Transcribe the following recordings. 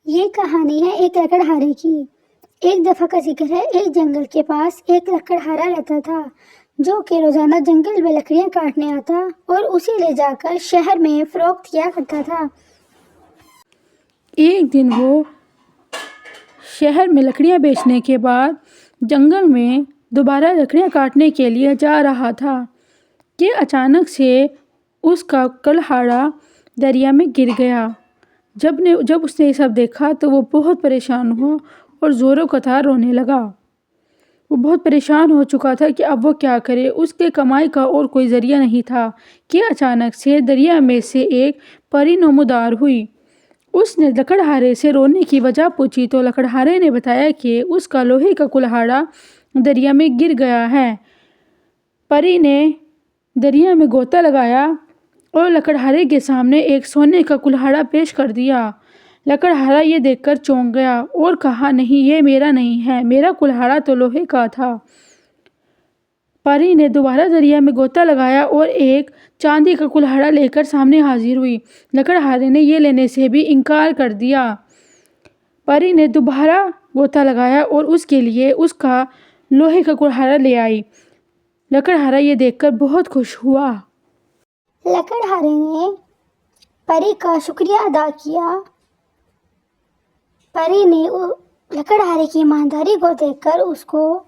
یہ کہانی ہے ایک لکڑہارے کی۔ ایک دفعہ کا ذکر ہے، ایک جنگل کے پاس ایک لکڑہارا رہتا تھا جو کہ روزانہ جنگل میں لکڑیاں کاٹنے آتا اور اسے لے جا کر شہر میں فروخت کیا کرتا تھا۔ ایک دن وہ شہر میں لکڑیاں بیچنے کے بعد جنگل میں دوبارہ لکڑیاں کاٹنے کے لیے جا رہا تھا کہ اچانک سے اس کا کلہاڑا دریا میں گر گیا۔ جب اس نے یہ سب دیکھا تو وہ بہت پریشان ہوا اور زوروں کا تار رونے لگا۔ وہ بہت پریشان ہو چکا تھا کہ اب وہ کیا کرے۔ اس کے کمائی کا اور کوئی ذریعہ نہیں تھا کہ اچانک سے دریا میں سے ایک پری نمودار ہوئی۔ اس نے لکڑہارے سے رونے کی وجہ پوچھی تو لکڑہارے نے بتایا کہ اس کا لوہے کا کلہاڑا دریا میں گر گیا ہے۔ پری نے دریا میں غوطہ لگایا اور لکڑہارے کے سامنے ایک سونے کا کلہاڑا پیش کر دیا۔ لکڑہارا یہ دیکھ کر چونک گیا اور کہا، نہیں، یہ میرا نہیں ہے، میرا کلہاڑا تو لوہے کا تھا۔ پری نے دوبارہ دریا میں غوطہ لگایا اور ایک چاندی کا کلہاڑا لے کر سامنے حاضر ہوئی۔ لکڑہارے نے یہ لینے سے بھی انکار کر دیا۔ پری نے دوبارہ غوطہ لگایا اور اس کے لیے اس کا لوہے کا کلہاڑا لے آئی۔ لکڑہارا یہ دیکھ کر بہت خوش ہوا۔ لکڑہارے نے پری کا شکریہ ادا کیا۔ پری نے لکڑہارے کی ایمانداری کو دیکھ کر اس کو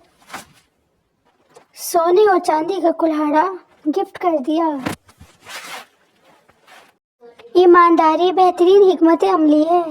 سونے اور چاندی کا کلہاڑا گفٹ کر دیا۔ ایمانداری بہترین حکمت عملی ہے۔